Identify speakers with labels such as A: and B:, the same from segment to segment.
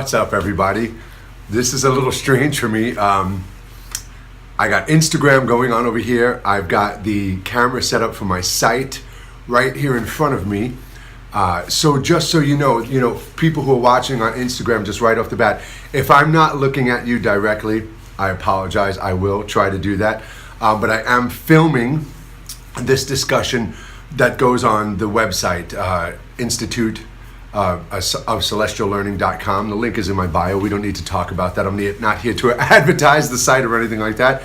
A: What's up, everybody? This is a little strange for me. I got Instagram going on over here. I've got the camera set up for my site right here in front of me. So just so you know, people who are watching on Instagram, just right off the bat, if I'm not looking at you directly, I apologize. I will try to do that. But I am filming this discussion that goes on the website, Institute of CelestialLearning.com. The link is in my bio. We don't need to talk about that. I'm not here to advertise the site or anything like that.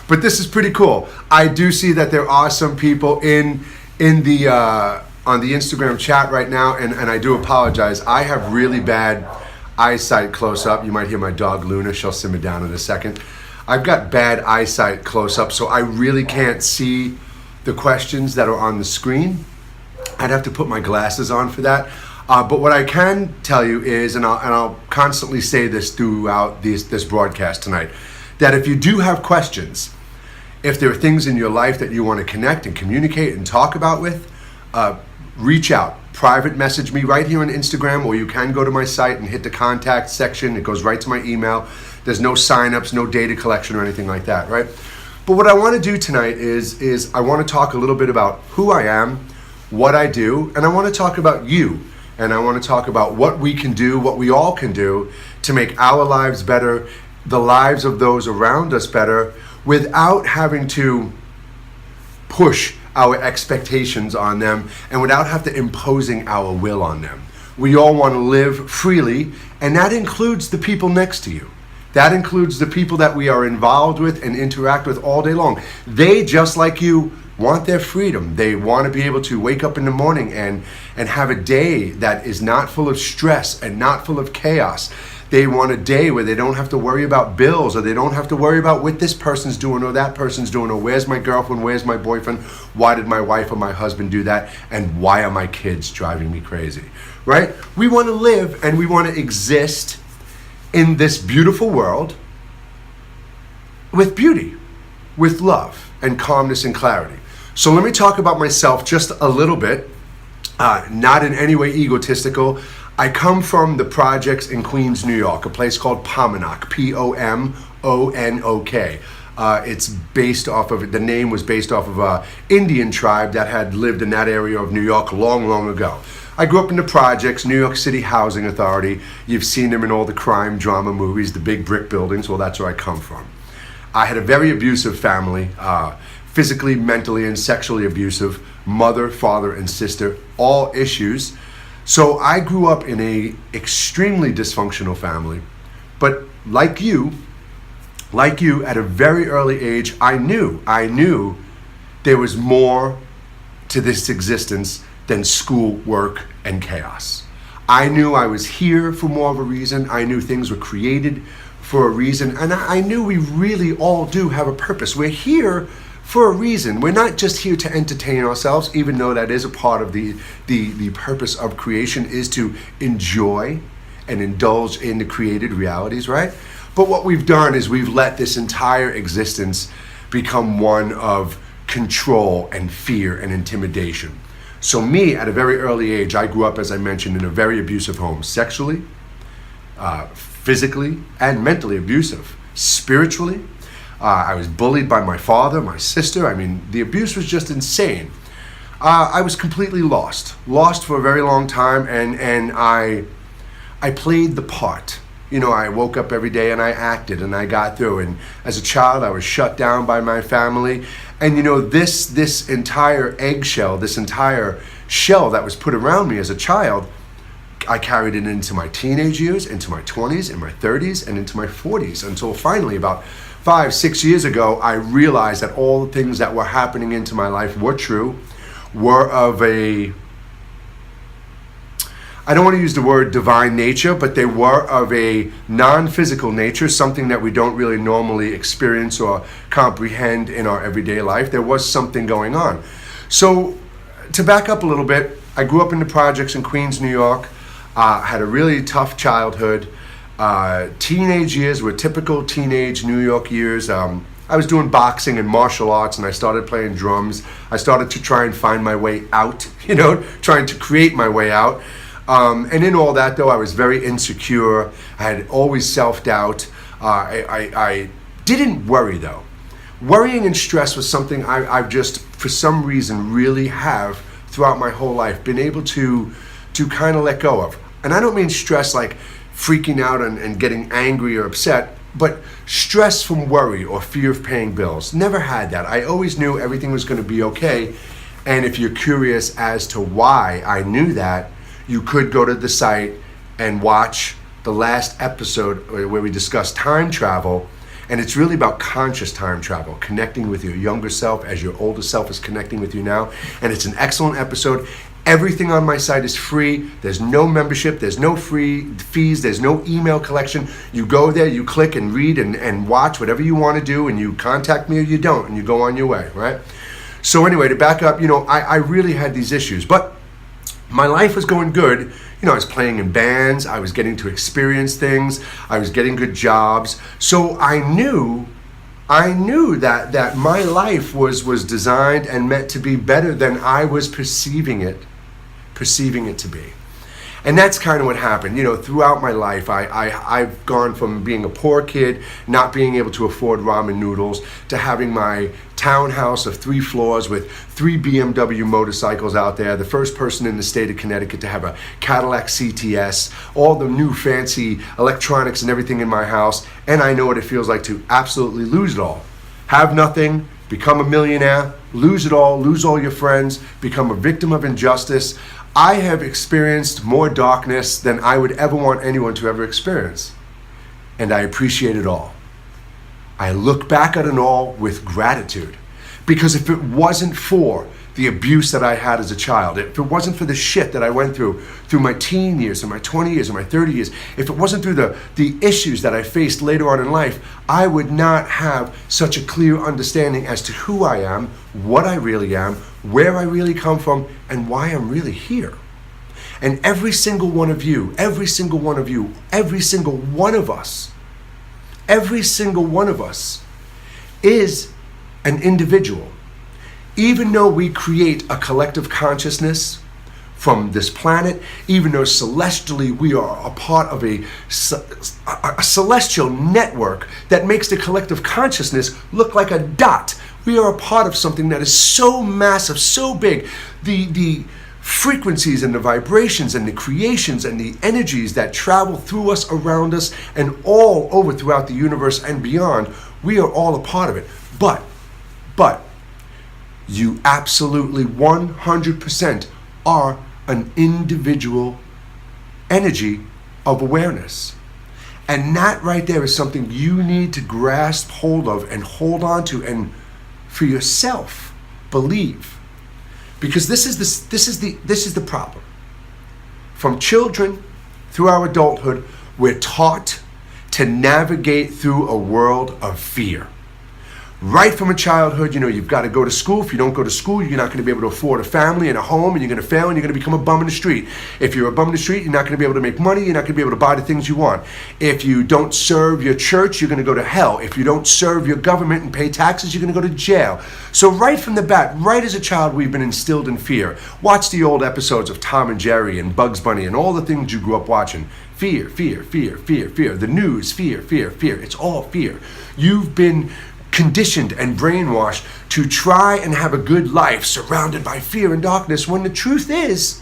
A: But this is pretty cool. I do see that there are some people in the on the Instagram chat right now, and I do apologize. I have really bad eyesight close up. You might hear my dog Luna. She'll simmer down in a second. I've got bad eyesight close up, so I really can't see the questions that are on the screen. I'd have to put my glasses on for that. But what I can tell you is, and I'll constantly say this throughout this broadcast tonight, that if you do have questions, if there are things in your life that you want to connect and communicate and talk about with, reach out. Private message me right here on Instagram, or you can go to my site and hit the contact section. It goes right to my email. There's no signups, no data collection or anything like that, right? But what I want to do tonight is I want to talk a little bit about who I am, what I do, and I want to talk about you. And I want to talk about what we can do, what we all can do to make our lives better, the lives of those around us better, without having to push our expectations on them and without have to imposing our will on them. We all want to live freely, and that includes the people next to you. That includes the people that we are involved with and interact with all day long. They, just like you, want their freedom. They want to be able to wake up in the morning and have a day that is not full of stress and not full of chaos. They want a day where they don't have to worry about bills, or they don't have to worry about what this person's doing or that person's doing, or where's my girlfriend, where's my boyfriend, why did my wife or my husband do that, and why are my kids driving me crazy, right? We want to live and we want to exist in this beautiful world with beauty, with love and calmness and clarity. So let me talk about myself just a little bit, not in any way egotistical. I come from the projects in Queens, New York, a place called Pomonok, P-O-M-O-N-O-K. It's based off of, the name was based off of an Indian tribe that had lived in that area of New York long, long ago. I grew up in the projects, New York City Housing Authority. You've seen them in all the crime drama movies, the big brick buildings. Well, that's where I come from. I had a very abusive family, physically, mentally, and sexually abusive, mother, father, and sister, all issues. So I grew up in a extremely dysfunctional family, but like you, at a very early age, I knew there was more to this existence than school, work, and chaos. I knew I was here for more of a reason. I knew things were created for a reason, and I knew we really all do have a purpose. We're here for a reason. We're not just here to entertain ourselves, even though that is a part of the purpose of creation, is to enjoy and indulge in the created realities, right? But what we've done is we've let this entire existence become one of control and fear and intimidation. So me, at a very early age, I grew up, as I mentioned, in a very abusive home, sexually, physically, and mentally abusive. Spiritually, I was bullied by my father, my sister. I mean, the abuse was just insane. I was completely lost for a very long time, and I played the part. You know, I woke up every day and I acted and I got through. And as a child, I was shut down by my family. And you know, this entire eggshell, this entire shell that was put around me as a child, I carried it into my teenage years, into my 20s, in my 30s, and into my 40s, until finally about 5-6 years ago, I realized that all the things that were happening into my life were true, were of a, I don't want to use the word divine nature, but they were of a non-physical nature, something that we don't really normally experience or comprehend in our everyday life. There was something going on. So to back up a little bit, I grew up in the projects in Queens, New York, had a really tough childhood. Teenage years were typical teenage New York years. I was doing boxing and martial arts, and I started playing drums. I started to try and find my way out, trying to create my way out. And in all that, though, I was very insecure. I had always self-doubt. I didn't worry, though. Worrying and stress was something I've just, for some reason, really have throughout my whole life been able to kind of let go of. And I don't mean stress like freaking out and getting angry or upset, but stress from worry or fear of paying bills. Never had that. I always knew everything was going to be okay. And if you're curious as to why I knew that, you could go to the site and watch the last episode where we discussed time travel. And it's really about conscious time travel, connecting with your younger self as your older self is connecting with you now. And it's an excellent episode. Everything on my site is free. There's no membership. There's no free fees. There's no email collection. You go there, you click and read and watch whatever you want to do, and you contact me or you don't, and you go on your way, right? So anyway, to back up, I really had these issues, but my life was going good. I was playing in bands. I was getting to experience things. I was getting good jobs. So I knew that my life was designed and meant to be better than I was perceiving it to be. And that's kind of what happened. Throughout my life, I've gone from being a poor kid, not being able to afford ramen noodles, to having my townhouse of 3 floors with 3 BMW motorcycles out there, the first person in the state of Connecticut to have a Cadillac CTS, all the new fancy electronics and everything in my house, and I know what it feels like to absolutely lose it all. Have nothing, become a millionaire, lose it all, lose all your friends, become a victim of injustice. I have experienced more darkness than I would ever want anyone to ever experience. And I appreciate it all. I look back at it all with gratitude. Because if it wasn't for the abuse that I had as a child, if it wasn't for the shit that I went through my teen years and my 20 years and my 30 years, if it wasn't through the issues that I faced later on in life, I would not have such a clear understanding as to who I am, what I really am, where I really come from, and why I'm really here. And every single one of you, every single one of you, every single one of us is an individual. Even though we create a collective consciousness from this planet, even though celestially we are a part of a celestial network that makes the collective consciousness look like a dot, we are a part of something that is so massive, so big. The frequencies and the vibrations and the creations and the energies that travel through us, around us, and all over throughout the universe and beyond, we are all a part of it. But you absolutely 100% are an individual energy of awareness. And that right there is something you need to grasp hold of and hold on to and for yourself believe. Because this is the problem. From children through our adulthood, we're taught to navigate through a world of fear. Right from a childhood, you've got to go to school. If you don't go to school, you're not going to be able to afford a family and a home, and you're going to fail, and you're going to become a bum in the street. If you're a bum in the street, you're not going to be able to make money. You're not going to be able to buy the things you want. If you don't serve your church, you're going to go to hell. If you don't serve your government and pay taxes, you're going to go to jail. So right from the bat, right as a child, we've been instilled in fear. Watch the old episodes of Tom and Jerry and Bugs Bunny and all the things you grew up watching. Fear, fear, fear, fear, fear. The news, fear, fear, fear. It's all fear. You've been conditioned and brainwashed to try and have a good life surrounded by fear and darkness, when the truth is,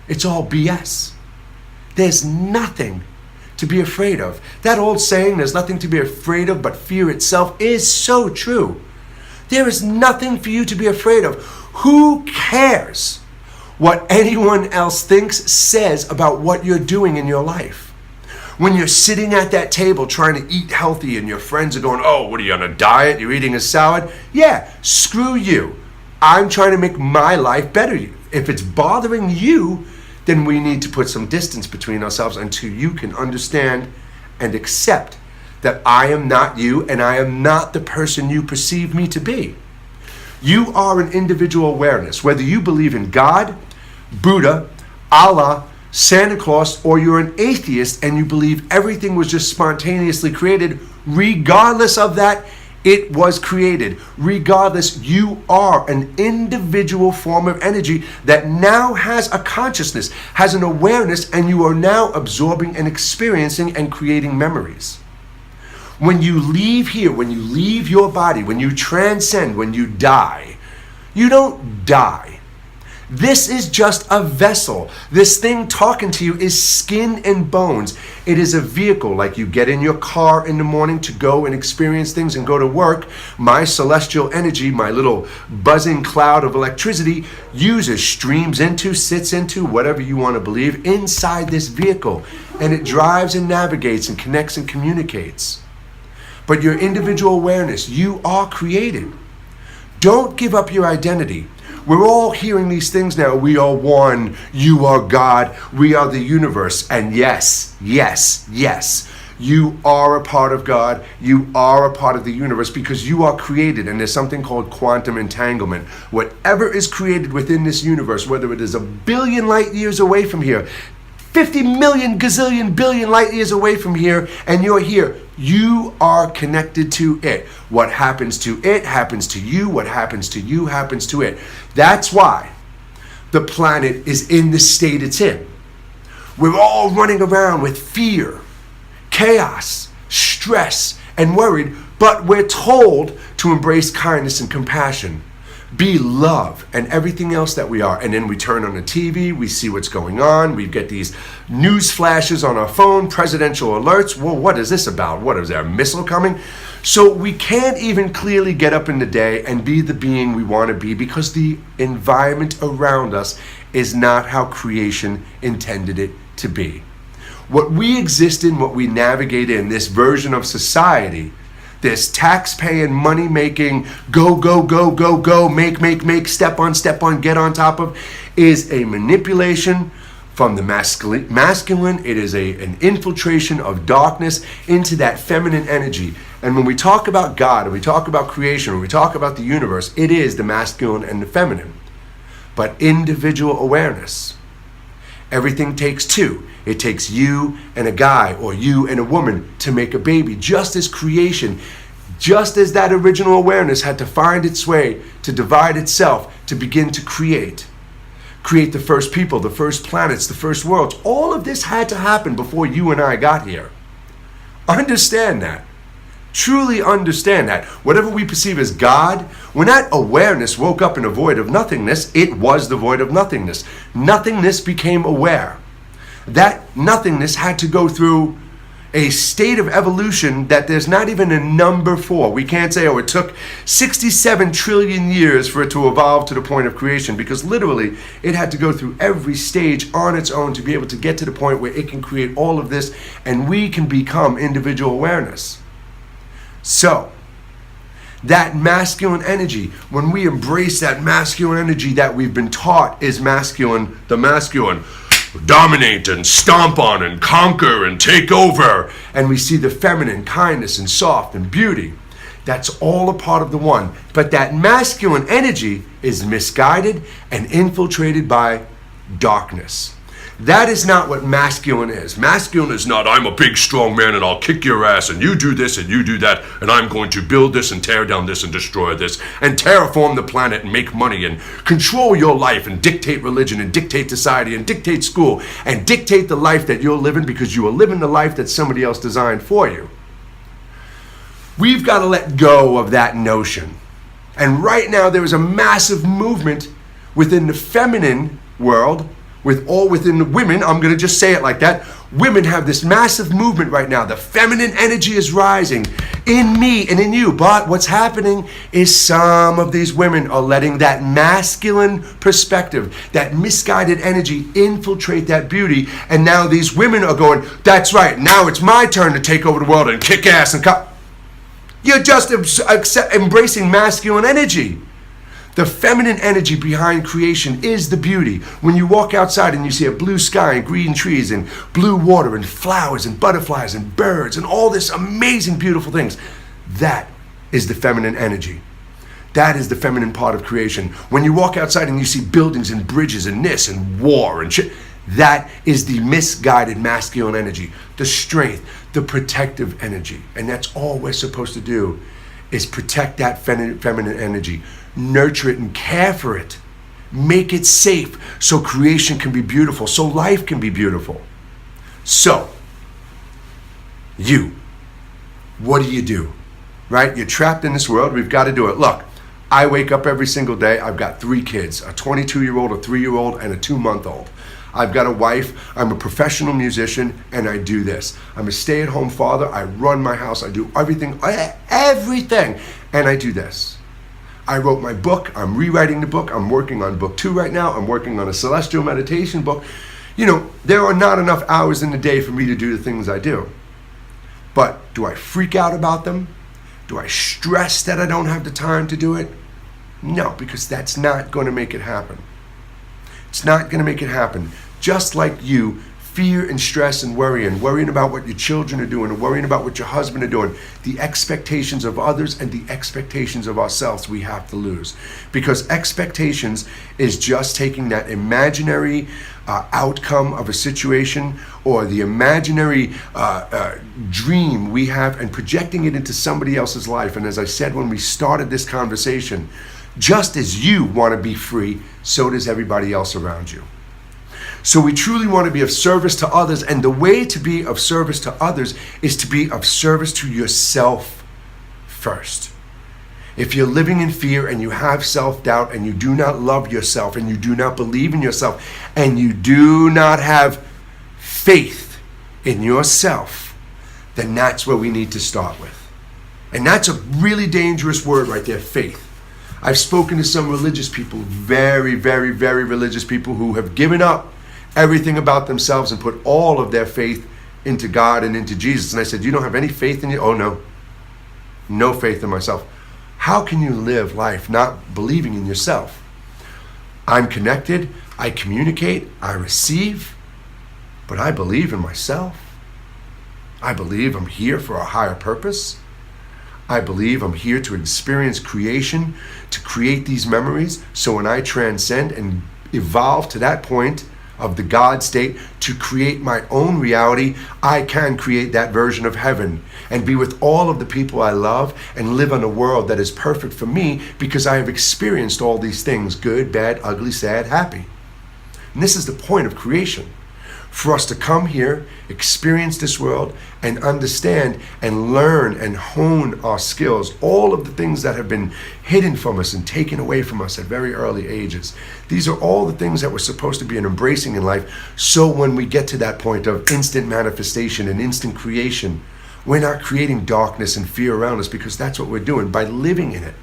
A: it's all BS. There's nothing to be afraid of. That old saying, there's nothing to be afraid of but fear itself, is so true. There is nothing for you to be afraid of. Who cares what anyone else thinks, says about what you're doing in your life? When you're sitting at that table trying to eat healthy and your friends are going, oh, what are you on a diet? You're eating a salad? Yeah, screw you. I'm trying to make my life better. If it's bothering you, then we need to put some distance between ourselves until you can understand and accept that I am not you and I am not the person you perceive me to be. You are an individual awareness, whether you believe in God, Buddha, Allah, Santa Claus, or you're an atheist and you believe everything was just spontaneously created. Regardless of that, It was created. Regardless, you are an individual form of energy that now has a consciousness, has an awareness, and you are now absorbing and experiencing and creating memories. When you leave here, when you leave your body, when you transcend, when you die, you don't die. This is just a vessel. This thing talking to you is skin and bones. It is a vehicle, like you get in your car in the morning to go and experience things and go to work. My celestial energy, my little buzzing cloud of electricity, uses, streams into, sits into, whatever you want to believe, inside this vehicle. And it drives and navigates and connects and communicates. But your individual awareness, you are created. Don't give up your identity. We're all hearing these things now. We are one. You are God. We are the universe. And yes, yes, yes, you are a part of God. You are a part of the universe because you are created. And there's something called quantum entanglement. Whatever is created within this universe, whether it is a billion light years away from here, 50 million gazillion billion light years away from here, and you're here, you are connected to it. What happens to it happens to you. What happens to you happens to it. That's why the planet is in the state it's in. We're all running around with fear, chaos, stress, and worried, but we're told to embrace kindness and compassion, be love, and everything else that we are. And then we turn on the TV, we see what's going on, we get these news flashes on our phone, presidential alerts. Well, what is this about? What, is there a missile coming? So we can't even clearly get up in the day and be the being we want to be because the environment around us is not how creation intended it to be. What we exist in, what we navigate in, this version of society, this tax-paying, money-making, go, go, go, go, go, make, step on, get on top of, is a manipulation from the masculine. It is an infiltration of darkness into that feminine energy. And when we talk about God, and we talk about creation, when we talk about the universe, it is the masculine and the feminine. But individual awareness. Everything takes two. It takes you and a guy or you and a woman to make a baby. Just as creation, just as that original awareness had to find its way to divide itself to begin to create the first people, the first planets, the first worlds. All of this had to happen before you and I got here. Understand that. Truly understand that. Whatever we perceive as God, when that awareness woke up in a void of nothingness, it was the void of nothingness. Nothingness became aware. That nothingness had to go through a state of evolution that there's not even a number for. We can't say, oh, it took 67 trillion years for it to evolve to the point of creation, because literally it had to go through every stage on its own to be able to get to the point where it can create all of this and we can become individual awareness. So, that masculine energy, when we embrace that masculine energy that we've been taught is masculine, the masculine, dominate and stomp on and conquer and take over, and we see the feminine, kindness and soft and beauty, that's all a part of the one. But that masculine energy is misguided and infiltrated by darkness. That is not what masculine is. Masculine is not, I'm a big strong man and I'll kick your ass and you do this and you do that and I'm going to build this and tear down this and destroy this and terraform the planet and make money and control your life and dictate religion and dictate society and dictate school and dictate the life that you're living because you are living the life that somebody else designed for you. We've got to let go of that notion. And right now there is a massive movement within the feminine world, within the women. I'm going to just say it like that. Women have this massive movement right now. The feminine energy is rising in me and in you. But what's happening is some of these women are letting that masculine perspective, that misguided energy infiltrate that beauty. And now these women are going, that's right, now it's my turn to take over the world and kick ass and You're just embracing masculine energy. The feminine energy behind creation is the beauty. When you walk outside and you see a blue sky and green trees and blue water and flowers and butterflies and birds and all this amazing, beautiful things, that is the feminine energy. That is the feminine part of creation. When you walk outside and you see buildings and bridges and this and war and shit, that is the misguided masculine energy, the strength, the protective energy. And that's all we're supposed to do is protect that feminine energy, nurture it and care for it. Make it safe so creation can be beautiful, so life can be beautiful. So, what do? Right? You're trapped in this world. We've got to do it. Look, I wake up every single day. I've got 3 kids, a 22-year-old, a 3-year-old, and a 2-month-old. I've got a wife. I'm a professional musician, and I do this. I'm a stay-at-home father. I run my house. I do everything, and I do this. I wrote my book. I'm rewriting the book. I'm working on book 2 right now. I'm working on a celestial meditation book. There are not enough hours in the day for me to do the things I do. But do I freak out about them? Do I stress that I don't have the time to do it? No, because that's not going to make it happen. It's not going to make it happen. Just like you, fear and stress and worrying about what your children are doing and worrying about what your husband are doing, the expectations of others and the expectations of ourselves we have to lose. Because expectations is just taking that imaginary outcome of a situation or the imaginary dream we have and projecting it into somebody else's life. And as I said when we started this conversation, just as you want to be free, so does everybody else around you. So we truly want to be of service to others, and the way to be of service to others is to be of service to yourself first. If you're living in fear and you have self-doubt and you do not love yourself and you do not believe in yourself and you do not have faith in yourself, then that's where we need to start with. And that's a really dangerous word right there, faith. I've spoken to some religious people, very, very, very religious people who have given up everything about themselves and put all of their faith into God and into Jesus. And I said, you don't have any faith in you? Oh, no. No faith in myself. How can you live life not believing in yourself? I'm connected, I communicate, I receive, but I believe in myself. I believe I'm here for a higher purpose. I believe I'm here to experience creation, to create these memories, so when I transcend and evolve to that point of the God state to create my own reality, I can create that version of heaven and be with all of the people I love and live in a world that is perfect for me because I have experienced all these things, good, bad, ugly, sad, happy. And this is the point of creation. For us to come here, experience this world, and understand and learn and hone our skills, all of the things that have been hidden from us and taken away from us at very early ages. These are all the things that we're supposed to be embracing in life, so when we get to that point of instant manifestation and instant creation, we're not creating darkness and fear around us, because that's what we're doing by living in it.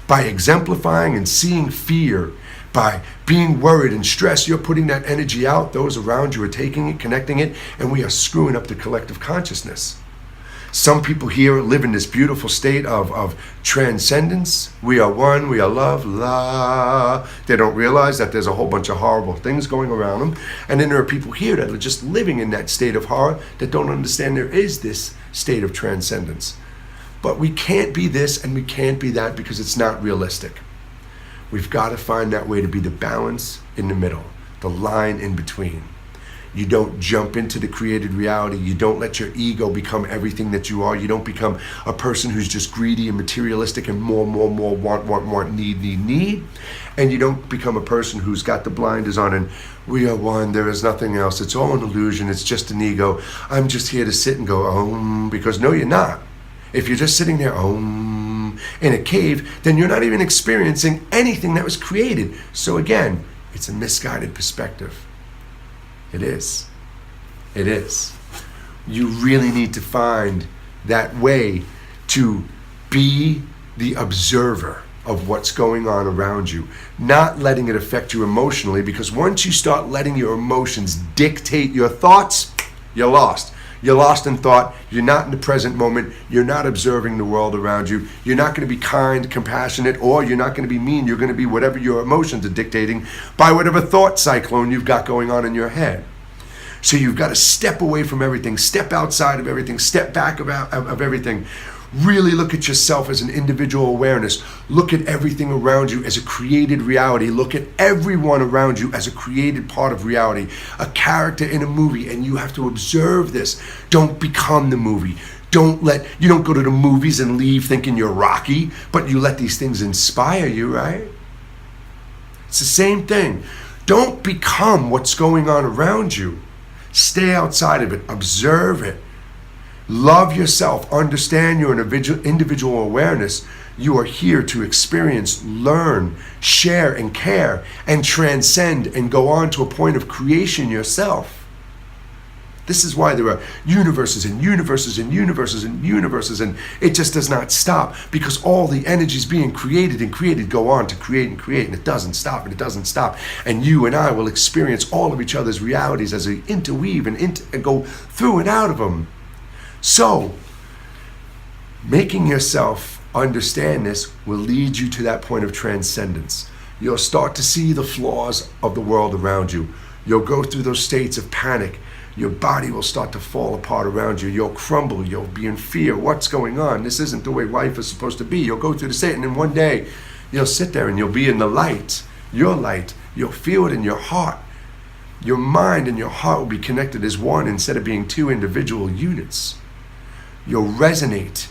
A: By exemplifying and seeing fear, by being worried and stressed, you're putting that energy out. Those around you are taking it, connecting it, and we are screwing up the collective consciousness. Some people here live in this beautiful state of transcendence. We are one, we are love, la. They don't realize that there's a whole bunch of horrible things going around them. And then there are people here that are just living in that state of horror that don't understand there is this state of transcendence. But we can't be this and we can't be that because it's not realistic. We've got to find that way to be the balance in the middle, the line in between. You don't jump into the created reality. You don't let your ego become everything that you are. You don't become a person who's just greedy and materialistic and more, want, need. And you don't become a person who's got the blinders on and we are one, there is nothing else. It's all an illusion. It's just an ego. I'm just here to sit and go, because no, you're not. If you're just sitting there, in a cave, then you're not even experiencing anything that was created. So again, it's a misguided perspective. It is. It is. You really need to find that way to be the observer of what's going on around you, not letting it affect you emotionally, because once you start letting your emotions dictate your thoughts, you're lost. You're lost in thought. You're not in the present moment. You're not observing the world around you. You're not going to be kind, compassionate, or you're not going to be mean. You're going to be whatever your emotions are dictating by whatever thought cyclone you've got going on in your head. So you've got to step away from everything, step outside of everything, step back of everything. Really look at yourself as an individual awareness. Look at everything around you as a created reality. Look at everyone around you as a created part of reality, a character in a movie, and you have to observe this. Don't become the movie. You don't go to the movies and leave thinking you're Rocky, but you let these things inspire you, right? It's the same thing. Don't become what's going on around you. Stay outside of it. Observe it. Love yourself. Understand your individual awareness. You are here to experience, learn, share, and care, and transcend and go on to a point of creation yourself. This is why there are universes and universes and universes and universes, and it just does not stop, because all the energies being created and created go on to create, and it doesn't stop, and it doesn't stop. And you and I will experience all of each other's realities as we interweave and go through and out of them. So, making yourself understand this will lead you to that point of transcendence. You'll start to see the flaws of the world around you. You'll go through those states of panic. Your body will start to fall apart around you. You'll crumble. You'll be in fear. What's going on? This isn't the way life is supposed to be. You'll go through the state, and then one day you'll sit there and you'll be in the light. Your light. You'll feel it in your heart. Your mind and your heart will be connected as one instead of being two individual units. You'll resonate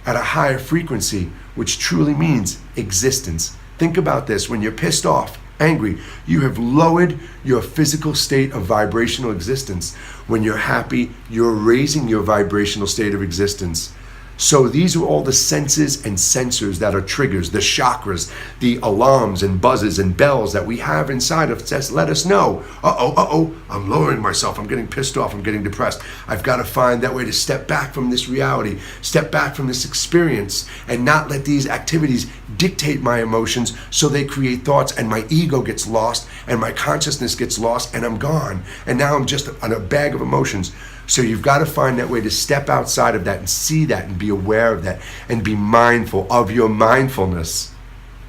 A: at a higher frequency, which truly means existence. Think about this. When you're pissed off, angry, you have lowered your physical state of vibrational existence. When you're happy, you're raising your vibrational state of existence. So these are all the senses and sensors that are triggers, the chakras, the alarms and buzzes and bells that we have inside of us. Let us know, I'm lowering myself, I'm getting pissed off, I'm getting depressed. I've got to find that way to step back from this reality, step back from this experience, and not let these activities dictate my emotions so they create thoughts, and my ego gets lost, and my consciousness gets lost, and I'm gone. And now I'm just on a bag of emotions. So you've got to find that way to step outside of that and see that and be aware of that and be mindful of your mindfulness.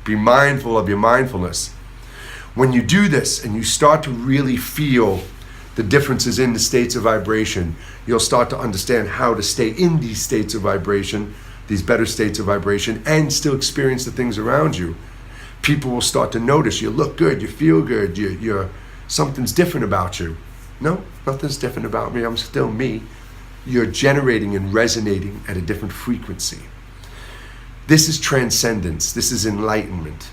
A: Be mindful of your mindfulness. When you do this and you start to really feel the differences in the states of vibration, you'll start to understand how to stay in these states of vibration, these better states of vibration, and still experience the things around you. People will start to notice you look good, you feel good, you're something's different about you. No, nothing's different about me. I'm still me. You're generating and resonating at a different frequency. This is transcendence. This is enlightenment.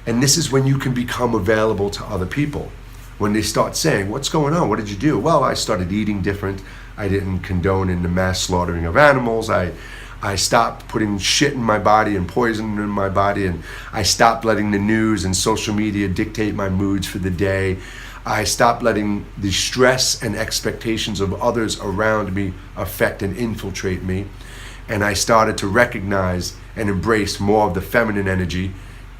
A: And this is when you can become available to other people. When they start saying, what's going on? What did you do? Well, I started eating different. I didn't condone in the mass slaughtering of animals. I stopped putting shit in my body and poison in my body. And I stopped letting the news and social media dictate my moods for the day. I stopped letting the stress and expectations of others around me affect and infiltrate me. And I started to recognize and embrace more of the feminine energy,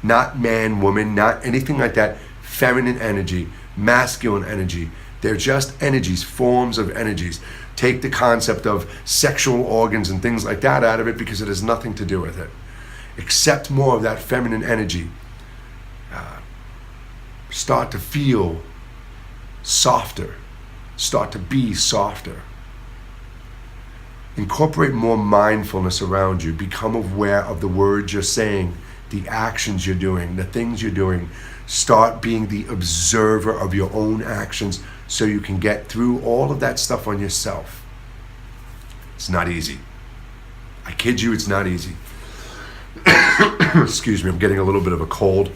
A: not man, woman, not anything like that. Feminine energy, masculine energy. They're just energies, forms of energies. Take the concept of sexual organs and things like that out of it, because it has nothing to do with it. Accept more of that feminine energy. Start to feel softer. Start to be softer. Incorporate more mindfulness around you. Become aware of the words you're saying, the actions you're doing, the things you're doing. Start being the observer of your own actions so you can get through all of that stuff on yourself. It's not easy. I kid you, it's not easy. Excuse me, I'm getting a little bit of a cold.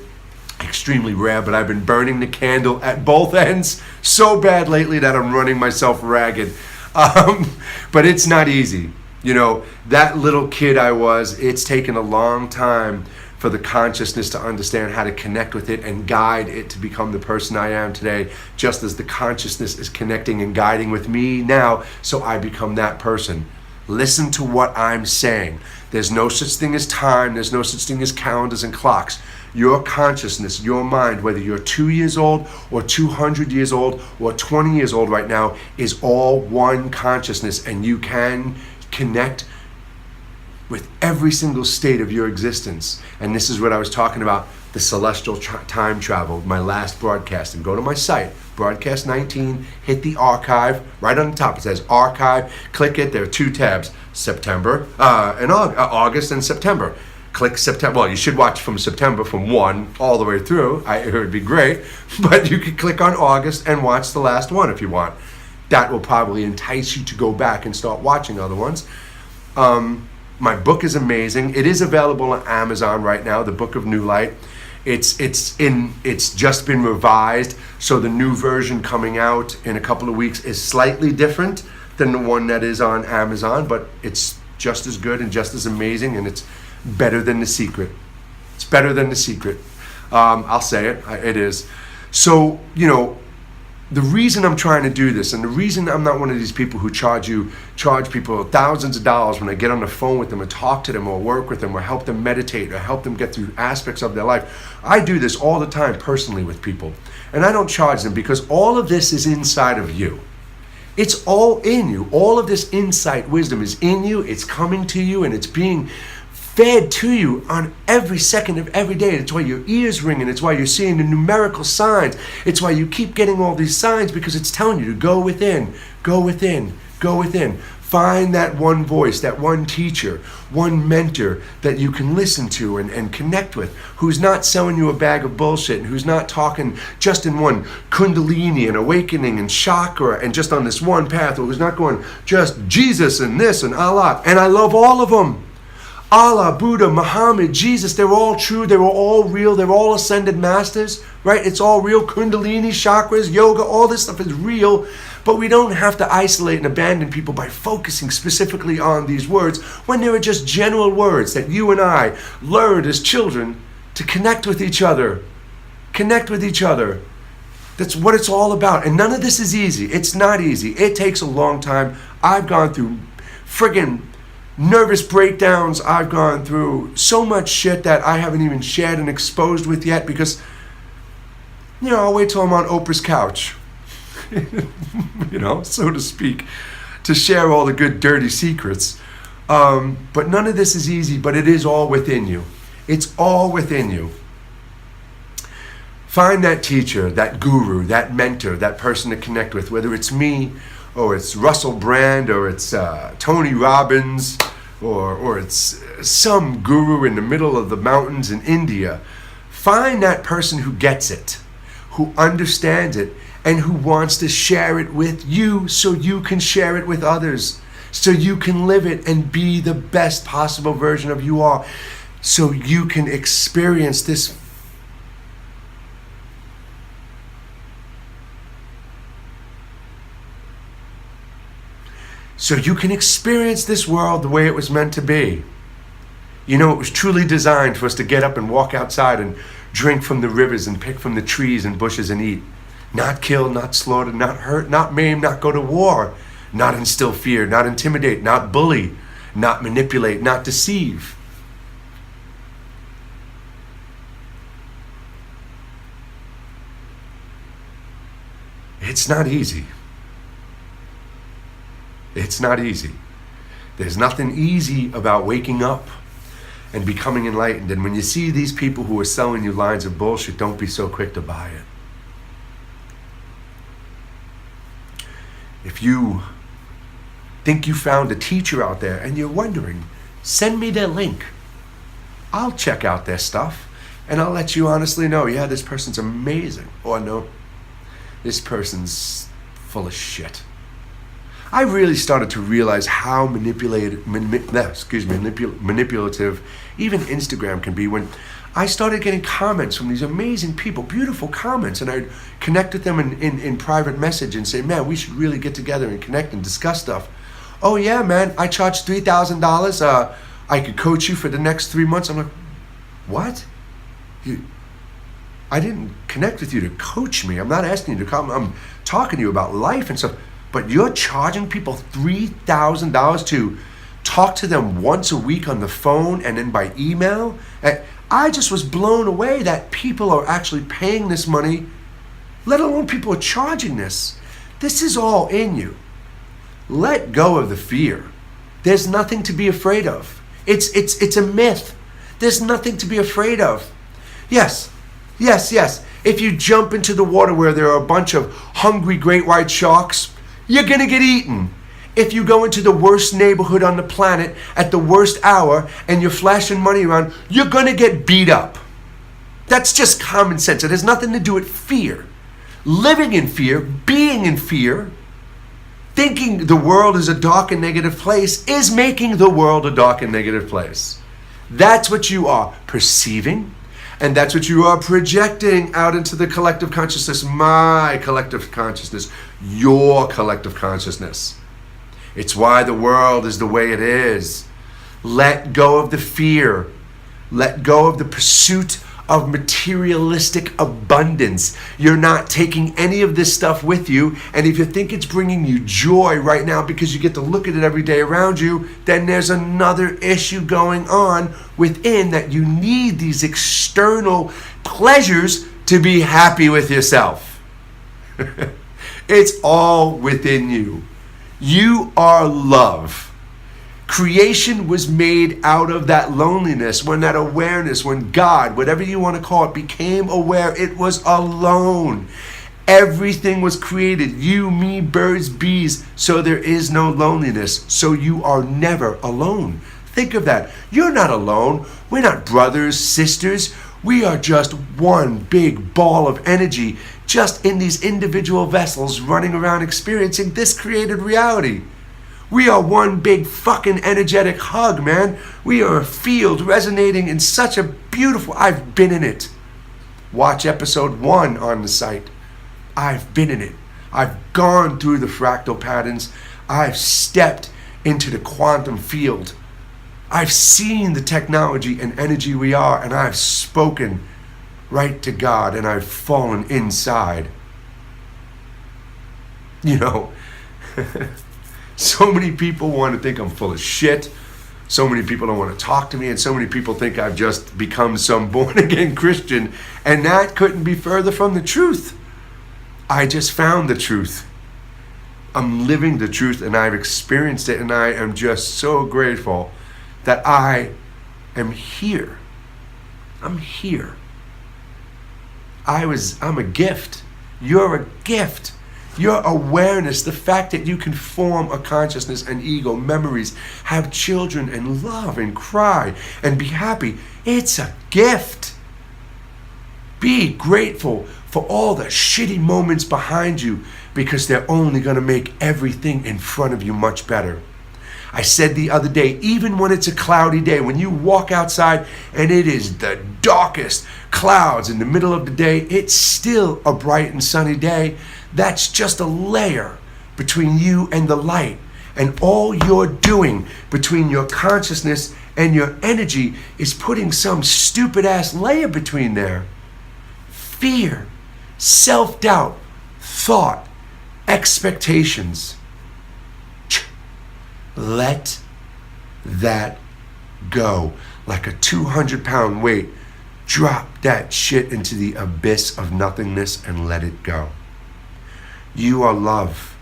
A: Extremely rare, but I've been burning the candle at both ends so bad lately that I'm running myself ragged. But it's not easy. You know, that little kid I was, it's taken a long time for the consciousness to understand how to connect with it and guide it to become the person I am today, just as the consciousness is connecting and guiding with me now, so I become that person. Listen to what I'm saying. There's no such thing as time. There's no such thing as calendars and clocks. Your consciousness, your mind, whether you're 2 years old or 200 years old or 20 years old right now, is all one consciousness, and you can connect with every single state of your existence. And this is what I was talking about, the celestial time travel, my last broadcast. And go to my site, Broadcast 19, hit the archive. Right on the top it says archive. Click it. There are 2 tabs, September and August and September. Click September. Well, you should watch from September from 1 all the way through. It would be great. But you could click on August and watch the last one if you want. That will probably entice you to go back and start watching other ones. My book is amazing. It is available on Amazon right now, The Book of New Light. It's just been revised, so the new version coming out in a couple of weeks is slightly different than the one that is on Amazon, but it's just as good and just as amazing, and it's better than The Secret. It's better than The Secret. I'll say it. It is. So, the reason I'm trying to do this, and the reason I'm not one of these people who charge people thousands of dollars when I get on the phone with them and talk to them or work with them or help them meditate or help them get through aspects of their life. I do this all the time personally with people. And I don't charge them because all of this is inside of you. It's all in you. All of this insight, wisdom is in you. It's coming to you, and it's being fed to you on every second of every day. It's why your ears ringing. It's why you're seeing the numerical signs. It's why you keep getting all these signs, because it's telling you to go within, go within, go within. Find that one voice, that one teacher, one mentor that you can listen to and connect with, who's not selling you a bag of bullshit, and who's not talking just in one kundalini and awakening and chakra and just on this one path, or who's not going just Jesus and this and Allah. And I love all of them. Allah, Buddha, Muhammad, Jesus, they're all true, they were all real, they're all ascended masters, right? It's all real. Kundalini, chakras, yoga, all this stuff is real, but we don't have to isolate and abandon people by focusing specifically on these words when they are just general words that you and I learned as children to connect with each other. Connect with each other. That's what it's all about. And none of this is easy. It's not easy. It takes a long time. I've gone through friggin' nervous breakdowns. I've gone through so much shit that I haven't even shared and exposed with yet because, I'll wait till I'm on Oprah's couch, so to speak, to share all the good, dirty secrets. But none of this is easy, but it is all within you. It's all within you. Find that teacher, that guru, that mentor, that person to connect with, whether it's me, or it's Russell Brand, or it's Tony Robbins, or it's some guru in the middle of the mountains in India. Find that person who gets it, who understands it, and who wants to share it with you so you can share it with others, so you can live it and be the best possible version of you are, so you can experience this world the way it was meant to be. It was truly designed for us to get up and walk outside and drink from the rivers and pick from the trees and bushes and eat. Not kill, not slaughter, not hurt, not maim, not go to war, not instill fear, not intimidate, not bully, not manipulate, not deceive. It's not easy. It's not easy. There's nothing easy about waking up and becoming enlightened. And when you see these people who are selling you lines of bullshit, don't be so quick to buy it. If you think you found a teacher out there and you're wondering, send me their link. I'll check out their stuff and I'll let you honestly know, yeah, this person's amazing. Or no, this person's full of shit. I really started to realize how manipulative even Instagram can be when I started getting comments from these amazing people, beautiful comments, and I'd connect with them in private message and say, man, we should really get together and connect and discuss stuff. Oh yeah, man, I charge $3,000. I could coach you for the next 3 months. I'm like, what? I didn't connect with you to coach me. I'm not asking you to come. I'm talking to you about life and stuff. But you're charging people $3,000 to talk to them once a week on the phone and then by email? I just was blown away that people are actually paying this money, let alone people are charging this. This is all in you. Let go of the fear. There's nothing to be afraid of. It's a myth. There's nothing to be afraid of. Yes. If you jump into the water where there are a bunch of hungry great white sharks, you're gonna get eaten. If you go into the worst neighborhood on the planet at the worst hour and you're flashing money around, you're gonna get beat up. That's just common sense. It has nothing to do with fear. Living in fear, being in fear, Thinking the world is a dark and negative place is making the world a dark and negative place. That's what you are perceiving, and that's what you are projecting out into the collective consciousness, my collective consciousness, your collective consciousness. It's why the world is the way it is. Let go of the fear. Let go of the pursuit of materialistic abundance. You're not taking any of this stuff with you, and if you think it's bringing you joy right now because you get to look at it every day around you, then there's another issue going on within, that you need these external pleasures to be happy with yourself. It's all within you. You are love. Creation was made out of that loneliness, when that awareness, when God, whatever you want to call it, became aware it was alone. Everything was created, you, me, birds, bees, so there is no loneliness. So you are never alone. Think of that. You're not alone. We're not brothers, sisters. We are just one big ball of energy, just in these individual vessels running around experiencing this created reality. We are one big fucking energetic hug, man. We are a field resonating in such a beautiful... I've been in it. Watch episode 1 on the site. I've been in it. I've gone through the fractal patterns. I've stepped into the quantum field. I've seen the technology and energy we are, and I've spoken right to God, and I've fallen inside. You know... So many people want to think I'm full of shit. So many people don't want to talk to me, and so many people think I've just become some born-again Christian, and that couldn't be further from the truth. I just found the truth. I'm living the truth, and I've experienced it, and I am just so grateful that I am here. I'm here. I'm a gift. You're a gift. Your awareness, the fact that you can form a consciousness and ego, memories, have children and love and cry and be happy, it's a gift. Be grateful for all the shitty moments behind you, because they're only going to make everything in front of you much better. I said the other day, even when it's a cloudy day, when you walk outside and it is the darkest clouds in the middle of the day, it's still a bright and sunny day. That's just a layer between you and the light. And all you're doing between your consciousness and your energy is putting some stupid ass layer between there. Fear, self-doubt, thought, expectations. Let that go. Like a 200-pound weight, drop that shit into the abyss of nothingness and let it go. You are love.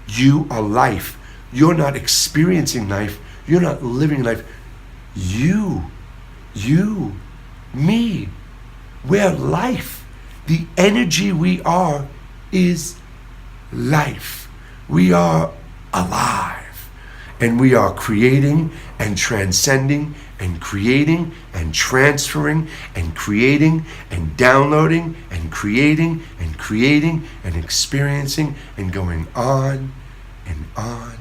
A: You are life. You're not experiencing life. You're not living life. You, me, we're life. The energy we are is life. We are alive. And we are creating and transcending and creating and transferring and creating and downloading and creating and creating and experiencing and going on and on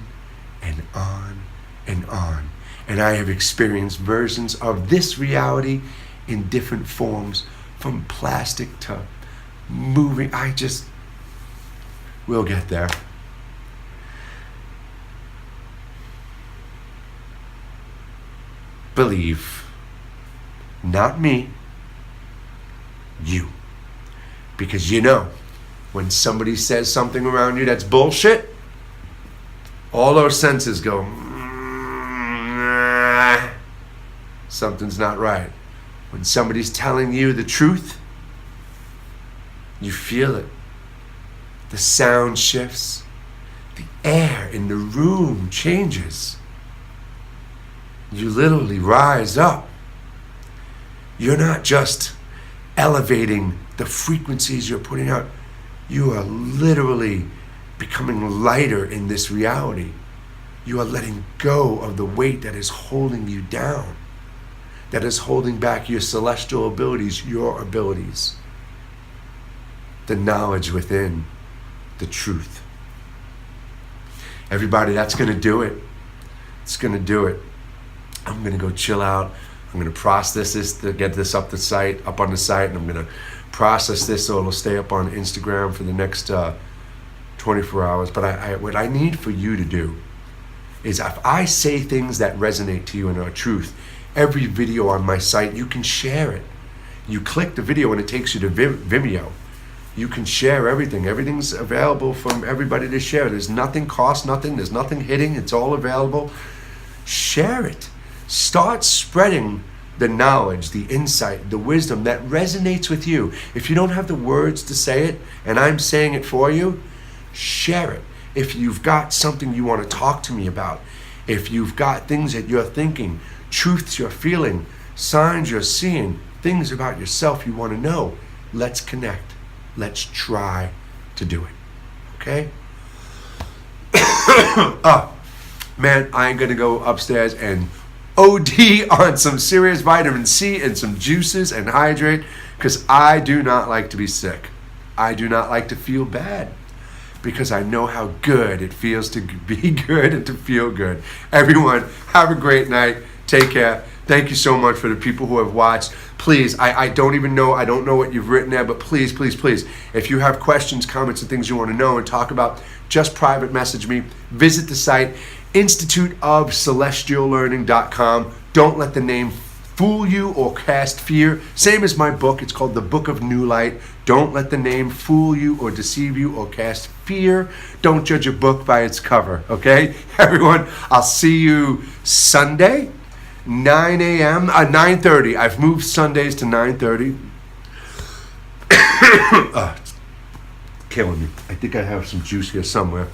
A: and on and on. And I have experienced versions of this reality in different forms, from plastic to moving. We'll get there. Believe, not me, you. Because you know, when somebody says something around you that's bullshit, all those senses go, something's not right. When somebody's telling you the truth, you feel it. The sound shifts. The air in the room changes. You literally rise up. You're not just elevating the frequencies you're putting out. You are literally becoming lighter in this reality. You are letting go of the weight that is holding you down, that is holding back your celestial abilities, your abilities, the knowledge within, the truth. Everybody, that's going to do it. It's going to do it. I'm going to go chill out. I'm going to process this to get this up on the site, and I'm going to process this so it'll stay up on Instagram for the next 24 hours. But what I need for you to do is, if I say things that resonate to you and are truth, every video on my site, you can share it. You click the video and it takes you to Vimeo. You can share everything. Everything's available from everybody to share. There's nothing, costs nothing. There's nothing hitting. It's all available. Share it. Start spreading the knowledge, the insight, the wisdom that resonates with you. If you don't have the words to say it and I'm saying it for you, share it. If you've got something you want to talk to me about, if you've got things that you're thinking, truths you're feeling, signs you're seeing, things about yourself you want to know, let's connect. Let's try to do it. Okay? Man, I'm going to go upstairs and OD on some serious vitamin C and some juices and hydrate, because I do not like to be sick. I do not like to feel bad, because I know how good it feels to be good and to feel good. Everyone, have a great night. Take care. Thank you so much for the people who have watched. Please, I don't know what you've written there, but please, please, please, if you have questions, comments, and things you want to know and talk about, just private message me. Visit the site, instituteofcelestiallearning.com. Don't let the name fool you or cast fear. Same as my book. It's called The Book of New Light. Don't let the name fool you or deceive you or cast fear. Don't judge a book by its cover, okay? Everyone, I'll see you Sunday, 9 a.m., 9:30. I've moved Sundays to 9:30. It's killing me. I think I have some juice here somewhere.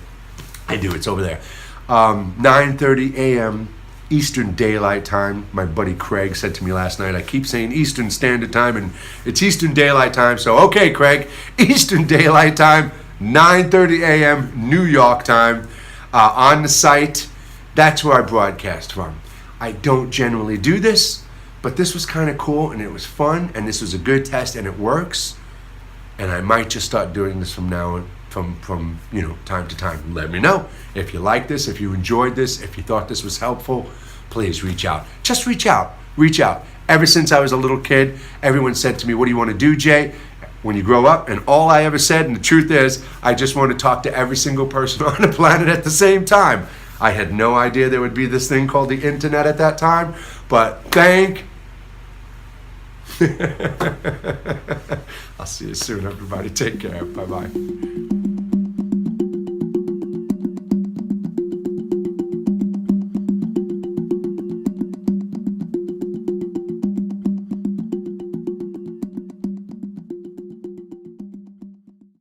A: I do. It's over there. 9:30 a.m. Eastern Daylight Time. My buddy Craig said to me last night, I keep saying Eastern Standard Time, and it's Eastern Daylight Time. So, okay, Craig, Eastern Daylight Time, 9:30 a.m. New York time, on the site. That's where I broadcast from. I don't generally do this, but this was kind of cool, and it was fun, and this was a good test, and it works. And I might just start doing this from now on, from time to time. Let me know if you like this, if you enjoyed this, if you thought this was helpful. Please reach out. Just reach out. Reach out. Ever since I was a little kid, everyone said to me, what do you want to do, Jay, when you grow up? And all I ever said, and the truth is, I just want to talk to every single person on the planet at the same time. I had no idea there would be this thing called the internet at that time, but I'll see you soon, everybody. Take care. Bye-bye.